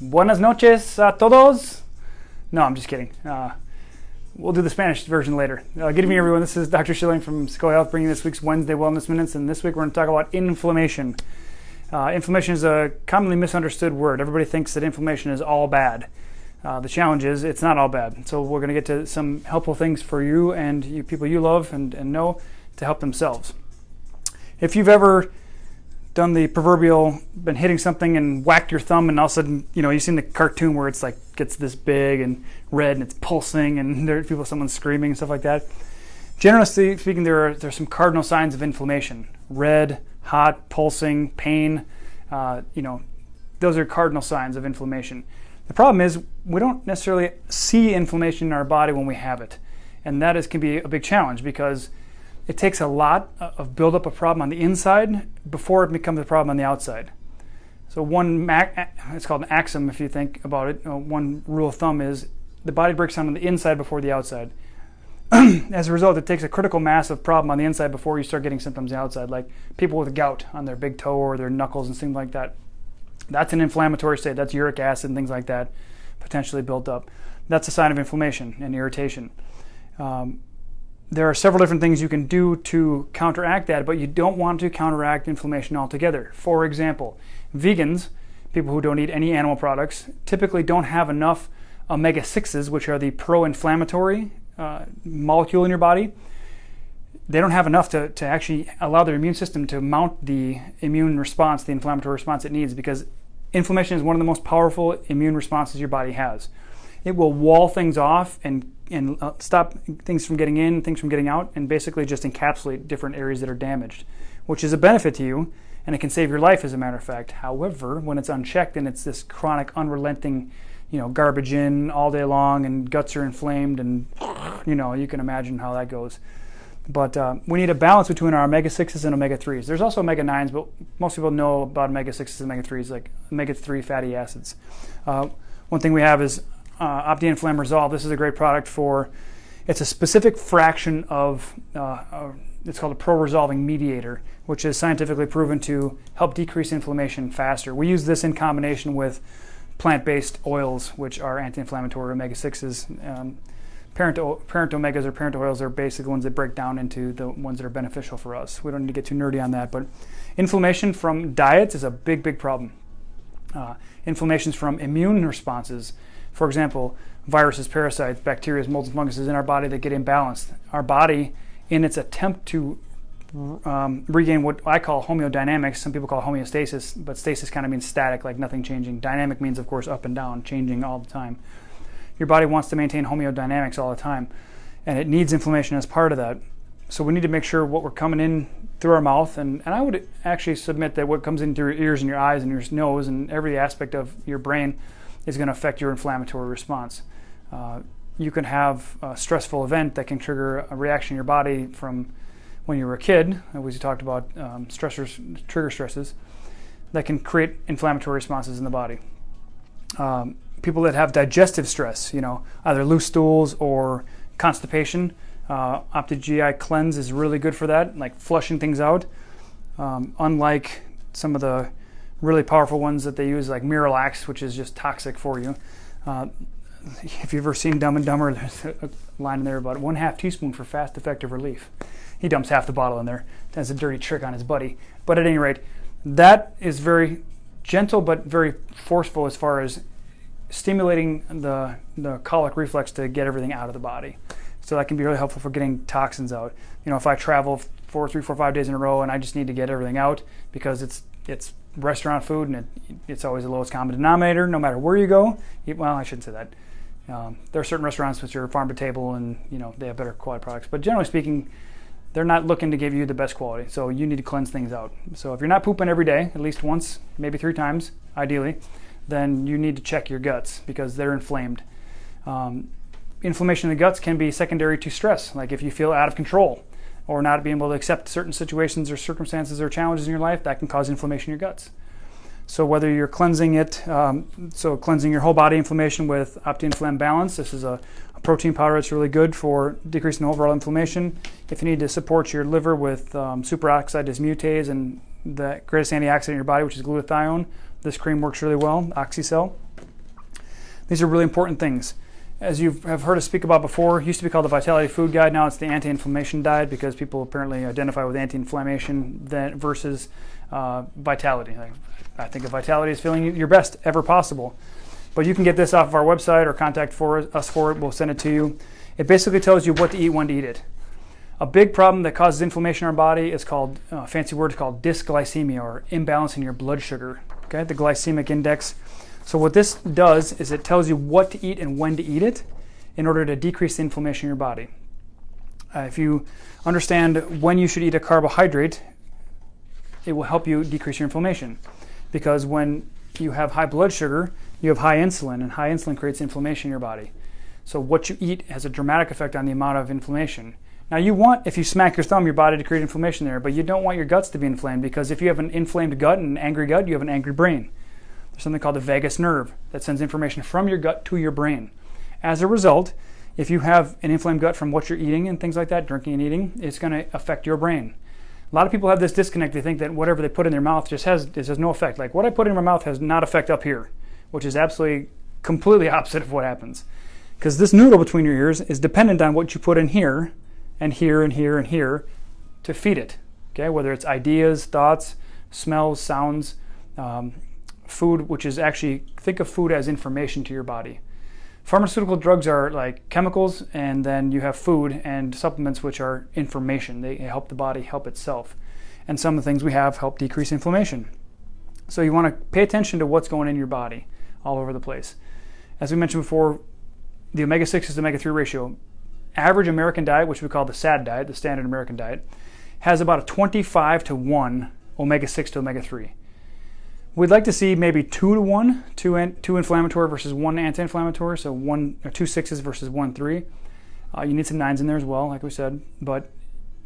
Buenas noches a todos. No, I'm just kidding. We'll do the Spanish version later. Good evening, everyone. This is Dr. Schilling from Sequoia Health, bringing this week's Wednesday Wellness Minutes. And this week we're going to talk about inflammation. Inflammation is a commonly misunderstood word. Everybody thinks that inflammation is all bad. The challenge is it's not all bad. So we're going to get to some helpful things for you and you people you love and know to help themselves. If you've ever done the proverbial, been hitting something and whacked your thumb, and all of a sudden, you've seen the cartoon where it's like gets this big and red and it's pulsing and there's someone's screaming and stuff like that. Generally speaking, there are some cardinal signs of inflammation: red, hot, pulsing, pain. Those are cardinal signs of inflammation. The problem is we don't necessarily see inflammation in our body when we have it, and that can be a big challenge because it takes a lot of buildup of problem on the inside before it becomes a problem on the outside. So it's called an axiom if you think about it. One rule of thumb is the body breaks down on the inside before the outside. As a result, it takes a critical mass of problem on the inside before you start getting symptoms on the outside, like people with gout on their big toe or their knuckles and things like that. That's an inflammatory state. That's uric acid and things like that potentially built up. That's a sign of inflammation and irritation. There are several different things you can do to counteract that, but you don't want to counteract inflammation altogether. For example, vegans, people who don't eat any animal products, typically don't have enough omega-6s, which are the pro-inflammatory molecule in your body. They don't have enough to actually allow their immune system to mount the immune response, the inflammatory response it needs, because inflammation is one of the most powerful immune responses your body has. It will wall things off and stop things from getting in, things from getting out, and basically just encapsulate different areas that are damaged, which is a benefit to you, and it can save your life as a matter of fact. However, when it's unchecked and it's this chronic, unrelenting, garbage in all day long and guts are inflamed and, you can imagine how that goes. But we need a balance between our omega-6s and omega-3s. There's also omega-9s, but most people know about omega-6s and omega-3s, like omega-3 fatty acids. One thing we have is Opti-Inflam Resolve. This is a great product it's a specific fraction of, it's called a pro-resolving mediator, which is scientifically proven to help decrease inflammation faster. We use this in combination with plant-based oils, which are anti-inflammatory. Omega-6s. Parent omegas or parent oils are basically the ones that break down into the ones that are beneficial for us. We don't need to get too nerdy on that, but inflammation from diets is a big, big problem. Inflammations from immune responses. For example, viruses, parasites, bacteria, molds, and funguses in our body that get imbalanced. Our body, in its attempt to regain what I call homeodynamics, some people call homeostasis, but stasis kind of means static, like nothing changing. Dynamic means, of course, up and down, changing all the time. Your body wants to maintain homeodynamics all the time, and it needs inflammation as part of that. So we need to make sure what we're coming in through our mouth, and I would actually submit that what comes in through your ears and your eyes and your nose and every aspect of your brain is going to affect your inflammatory response. You can have a stressful event that can trigger a reaction in your body from when you were a kid. We talked about trigger stresses that can create inflammatory responses in the body. People that have digestive stress, either loose stools or constipation, Opti-GI Cleanse is really good for that, like flushing things out. Unlike some of the really powerful ones that they use, like Miralax, which is just toxic for you. If you've ever seen Dumb and Dumber, there's a line in there about 1/2 teaspoon for fast, effective relief. He dumps half the bottle in there. That's a dirty trick on his buddy. But at any rate, that is very gentle but very forceful as far as stimulating the colic reflex to get everything out of the body. So that can be really helpful for getting toxins out. If I travel 3, 4, 5 days in a row and I just need to get everything out because it's restaurant food and it's always the lowest common denominator no matter where you go. Well, I shouldn't say that. There are certain restaurants which are farm to table and they have better quality products. But generally speaking, they're not looking to give you the best quality. So you need to cleanse things out. So if you're not pooping every day, at least once, maybe 3 times, ideally, then you need to check your guts because they're inflamed. Inflammation in the guts can be secondary to stress, like if you feel out of control or not being able to accept certain situations or circumstances or challenges in your life, that can cause inflammation in your guts. So whether you're cleansing it, cleansing your whole body inflammation with Opti-Inflam Balance, this is a protein powder that's really good for decreasing overall inflammation. If you need to support your liver with superoxide dismutase and the greatest antioxidant in your body, which is glutathione, this cream works really well, Oxycell. These are really important things. As you have heard us speak about before, it used to be called the Vitality Food Guide. Now it's the Anti-Inflammation Diet because people apparently identify with anti-inflammation versus vitality. I think of vitality as feeling your best ever possible. But you can get this off of our website or contact us for it. We'll send it to you. It basically tells you what to eat, when to eat it. A big problem that causes inflammation in our body is called, fancy word called dysglycemia, or imbalance in your blood sugar, okay, the glycemic index. So what this does is it tells you what to eat and when to eat it in order to decrease the inflammation in your body. If you understand when you should eat a carbohydrate, it will help you decrease your inflammation. Because when you have high blood sugar, you have high insulin, and high insulin creates inflammation in your body. So what you eat has a dramatic effect on the amount of inflammation. Now you want, if you smack your thumb, your body to create inflammation there, but you don't want your guts to be inflamed, because if you have an inflamed gut and an angry gut, you have an angry brain. There's something called the vagus nerve that sends information from your gut to your brain. As a result, if you have an inflamed gut from what you're eating and things like that, drinking and eating, it's going to affect your brain. A lot of people have this disconnect. They think that whatever they put in their mouth just has no effect. Like, what I put in my mouth has not effect up here, which is absolutely completely opposite of what happens. Because this noodle between your ears is dependent on what you put in here and here and here and here to feed it. Okay, whether it's ideas, thoughts, smells, sounds, food, which is actually, think of food as information to your body. Pharmaceutical drugs are like chemicals, and then you have food and supplements, which are information. They help the body help itself. And some of the things we have help decrease inflammation. So you want to pay attention to what's going in your body all over the place. As we mentioned before, the omega-6 is the omega-3 ratio. Average American diet, which we call the SAD diet, the standard American diet, has about a 25 to 1 omega-6 to omega-3. We'd like to see maybe 2 to 1, two inflammatory versus 1 anti-inflammatory, so 2 6s versus 1 3. You need some 9s in there as well, like we said, but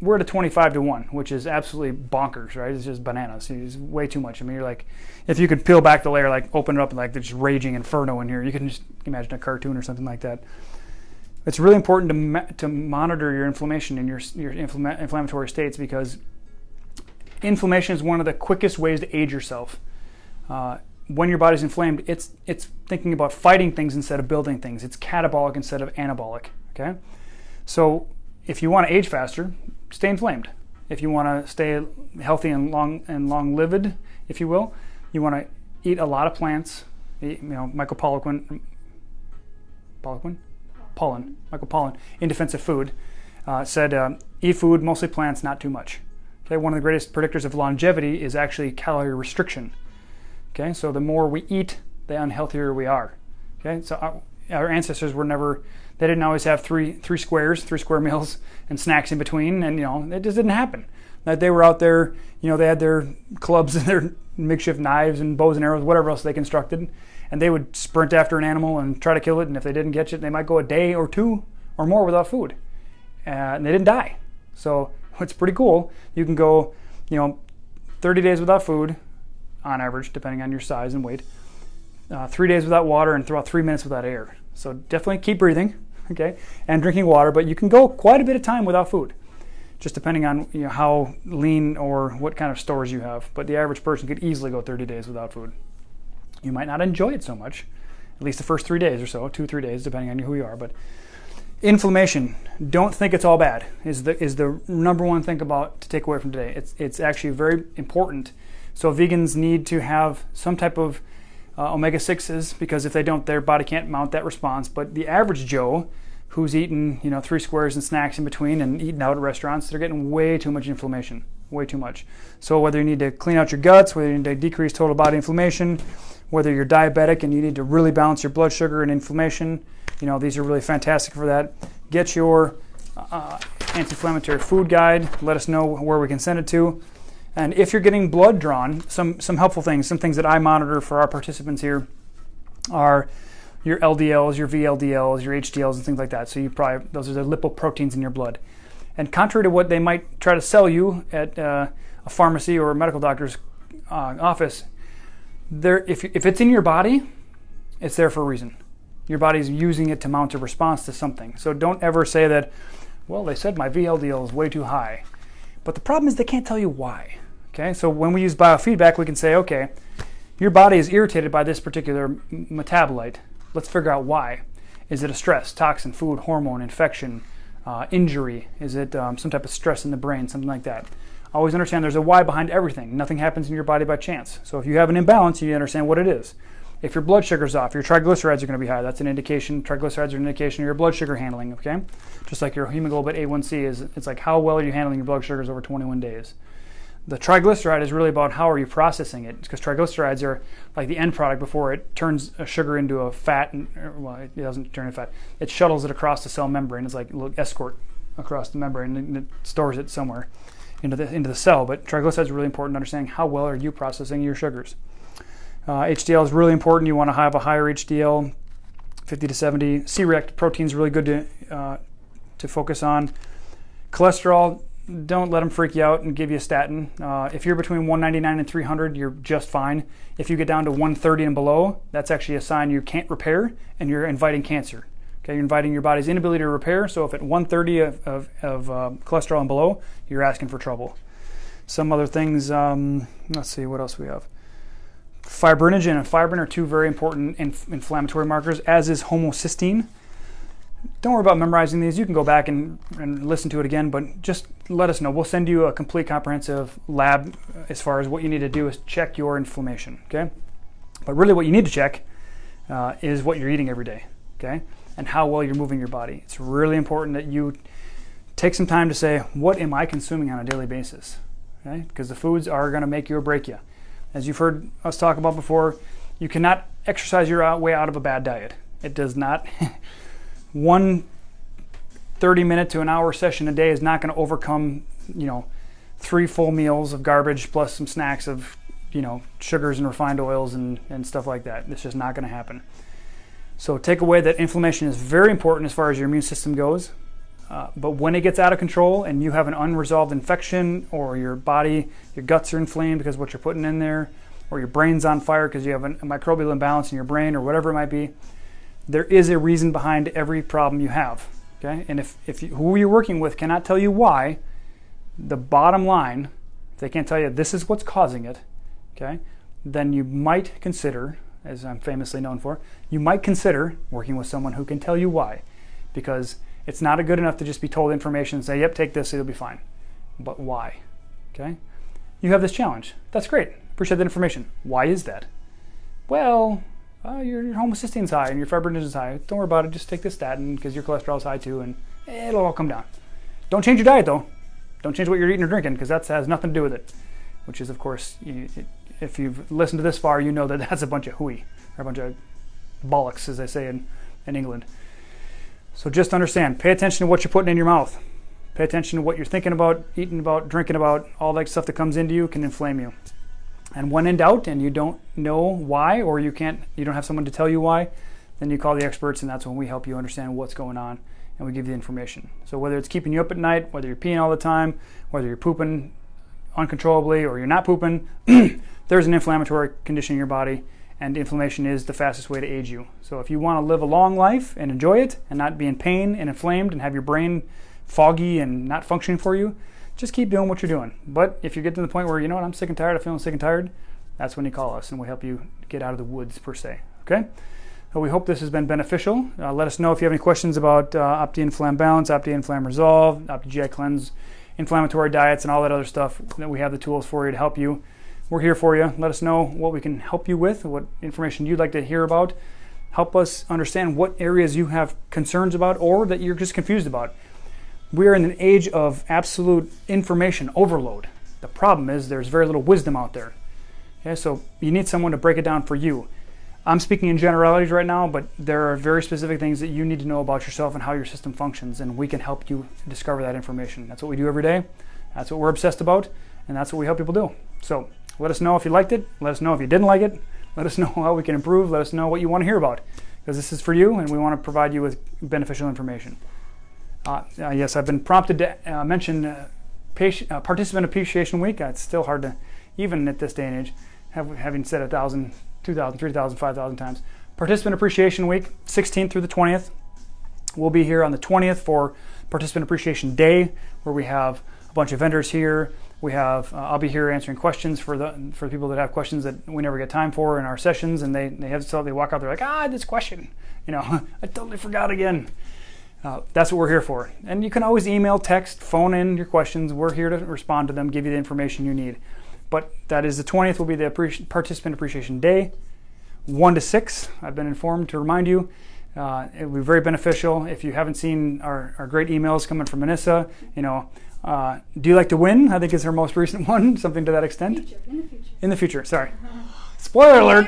we're at a 25 to 1, which is absolutely bonkers, right? It's just bananas. It's way too much. I mean, you're like, if you could peel back the layer, like open it up and like there's raging inferno in here, you can just imagine a cartoon or something like that. It's really important to monitor your inflammation and your inflammatory states, because inflammation is one of the quickest ways to age yourself. When your body's inflamed, it's thinking about fighting things instead of building things. It's catabolic instead of anabolic. Okay, so if you want to age faster, stay inflamed. If you want to stay healthy and long-lived, if you will, you want to eat a lot of plants. Michael Pollan, in Defense of Food, said, eat food, mostly plants, not too much. Okay, one of the greatest predictors of longevity is actually calorie restriction. Okay, so the more we eat, the unhealthier we are. Okay, so our ancestors they didn't always have three square meals and snacks in between, and it just didn't happen. That they were out there, they had their clubs and their makeshift knives and bows and arrows, whatever else they constructed, and they would sprint after an animal and try to kill it, and if they didn't catch it, they might go a day or two or more without food, and they didn't die. So it's pretty cool. You can go 30 days without food on average, depending on your size and weight, 3 days without water, and about 3 minutes without air. So definitely keep breathing, okay, and drinking water, but you can go quite a bit of time without food, just depending on how lean or what kind of stores you have. But the average person could easily go 30 days without food. You might not enjoy it so much, at least the first 3 days or so, 2-3 days, depending on who you are. But inflammation, don't think it's all bad, is the number one thing to take away from today. It's actually very important. So vegans need to have some type of omega-6s, because if they don't, their body can't mount that response. But the average Joe who's eating 3 squares and snacks in between and eating out at restaurants, they're getting way too much inflammation, way too much. So whether you need to clean out your guts, whether you need to decrease total body inflammation, whether you're diabetic and you need to really balance your blood sugar and inflammation, these are really fantastic for that. Get your anti-inflammatory food guide. Let us know where we can send it to. And if you're getting blood drawn, some helpful things, some things that I monitor for our participants here are your LDLs, your VLDLs, your HDLs, and things like that. So those are the lipoproteins in your blood. And contrary to what they might try to sell you at a pharmacy or a medical doctor's office, if it's in your body, it's there for a reason. Your body's using it to mount a response to something. So don't ever say that, well, they said my VLDL is way too high. But the problem is they can't tell you why. Okay, so when we use biofeedback, we can say, okay, your body is irritated by this particular metabolite. Let's figure out why. Is it a stress, toxin, food, hormone, infection, injury? Is it some type of stress in the brain, something like that? Always understand there's a why behind everything. Nothing happens in your body by chance. So if you have an imbalance, you need to understand what it is. If your blood sugar's off, your triglycerides are going to be high. That's an indication. Triglycerides are an indication of your blood sugar handling, okay? Just like your hemoglobin A1C is, it's like how well are you handling your blood sugars over 21 days. The triglyceride is really about how are you processing it, because triglycerides are like the end product before it turns a sugar into a fat, well, it doesn't turn into fat. It shuttles it across the cell membrane. It's like a little escort across the membrane, and it stores it somewhere into the cell. But triglycerides are really important to understanding how well are you processing your sugars. HDL is really important. You want to have a higher HDL, 50 to 70. C-reactive protein is really good to focus on. Cholesterol, don't let them freak you out and give you a statin. If you're between 199 and 300, you're just fine. If you get down to 130 and below, that's actually a sign you can't repair and you're inviting cancer. Okay, you're inviting your body's inability to repair. So if at 130 of cholesterol and below, you're asking for trouble. Some other things, let's see what else we have. Fibrinogen and fibrin are two very important inflammatory markers, as is homocysteine. Don't worry about memorizing these. You can go back and listen to it again, but just let us know. We'll send you a complete comprehensive lab as far as what you need to do is check your inflammation, okay? But really what you need to check is what you're eating every day, okay? And how well you're moving your body. It's really important that you take some time to say, what am I consuming on a daily basis, okay? Because the foods are gonna make you or break you. As you've heard us talk about before, you cannot exercise your way out of a bad diet. It does not. One 30-minute to an hour session a day is not going to overcome, 3 full meals of garbage plus some snacks of, sugars and refined oils and stuff like that. It's just not going to happen. So take away that inflammation is very important as far as your immune system goes. But when it gets out of control and you have an unresolved infection, or your body, your guts are inflamed because of what you're putting in there, or your brain's on fire because you have a microbial imbalance in your brain, or whatever it might be, there is a reason behind every problem you have. Okay? And if who you're working with cannot tell you why, the bottom line, if they can't tell you this is what's causing it, okay, then you might consider, as I'm famously known for, you might consider working with someone who can tell you why. Because it's not good enough to just be told information and say, yep, take this, it'll be fine. But why? Okay? You have this challenge. That's great. Appreciate that information. Why is that? Well, your homocysteine's high and your fibrinogen is high. Don't worry about it. Just take this statin because your cholesterol is high too, and it'll all come down. Don't change your diet though. Don't change what you're eating or drinking, because that has nothing to do with it. Which is, of course, if you've listened to this far, you know that that's a bunch of hooey, or a bunch of bollocks, as they say in England. So just understand, pay attention to what you're putting in your mouth. Pay attention to what you're thinking about, eating about, drinking about. All that stuff that comes into you can inflame you. And when in doubt and you don't know why, or you don't have someone to tell you why, then you call the experts, and that's when we help you understand what's going on and we give you the information. So whether it's keeping you up at night, whether you're peeing all the time, whether you're pooping uncontrollably or you're not pooping, there's an inflammatory condition in your body, and inflammation is the fastest way to age you. So if you want to live a long life and enjoy it and not be in pain and inflamed and have your brain foggy and not functioning for you, just keep doing what you're doing. But if you get to the point where, I'm sick and tired, I'm feeling sick and tired, that's when you call us and we help you get out of the woods, per se. Okay? So we hope this has been beneficial. Let us know if you have any questions about Opti-Inflam Balance, Opti-Inflam Resolve, Opti-GI Cleanse, inflammatory diets, and all that other stuff. That we have the tools for you to help you. We're here for you. Let us know what we can help you with, what information you'd like to hear about. Help us understand what areas you have concerns about or that you're just confused about. We're in an age of absolute information overload. The problem is there's very little wisdom out there. Okay, so you need someone to break it down for you. I'm speaking in generalities right now, but there are very specific things that you need to know about yourself and how your system functions, and we can help you discover that information. That's what we do every day. That's what we're obsessed about, and that's what we help people do. So let us know if you liked it. Let us know if you didn't like it. Let us know how we can improve. Let us know what you want to hear about, because this is for you, and we want to provide you with beneficial information. Yes, I've been prompted to mention Participant Appreciation Week. It's still hard to, even at this day and age, having said 1,000, 2,000, 3,000, 5,000 times. Participant Appreciation Week, 16th through the 20th. We'll be here on the 20th for Participant Appreciation Day, where we have a bunch of vendors here, We have I'll be here answering questions for the people that have questions that we never get time for in our sessions, and they walk out there like, this question, I totally forgot again. That's what we're here for. And you can always email, text, phone in your questions. We're here to respond to them, give you the information you need. But that is the 20th will be the Participant Appreciation Day, 1 to 6. I've been informed to remind you. It will be very beneficial. If you haven't seen our great emails coming from Manissa, do you like to win? I think is her most recent one, something to that extent. In the future, sorry. Spoiler alert.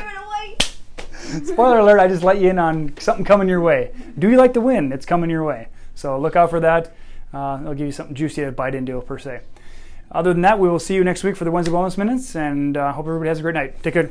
Spoiler alert, I just let you in on something coming your way. Do you like to win? It's coming your way. So look out for that. It'll give you something juicy to bite into, per se. Other than that, we will see you next week for the Wednesday Wellness Minutes, and hope everybody has a great night. Take care.